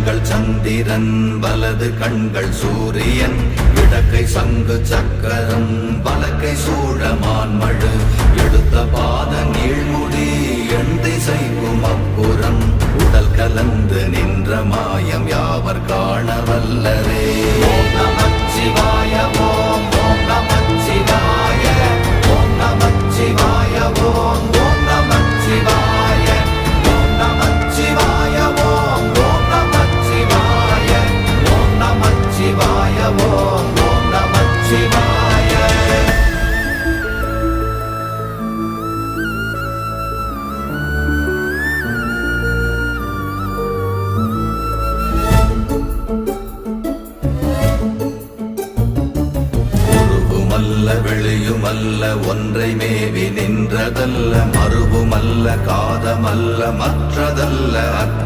கண்கள் சந்திரன் வலது கண்கள் சூரியன் இடக்கை சங்கு சக்கரம் வலக்கை சூழமான்மழு எடுத்த பாத நீழ்முடி எண் திசைக்கும் அப்புறம் உடல் கலந்து நின்ற மாயம் யாவர் காண வல்லரே. ஓம் நமச்சிவாய ஓம் ஓம் நமச்சிவாய ஓம் நமச்சிவாய ஓம் ஓம் நமச்சிவாய ஓம் நமச்சிவாய ஓம் ஓம் நமச்சிவாய ஓம் நமச்சிவாய ஓம் ஓம் நமச்சிவாய. வெளியுமல்ல ஒன்றை மேவி நின்றதல்ல மறுவுமல்ல காதமல்ல மற்றதல்ல அற்ற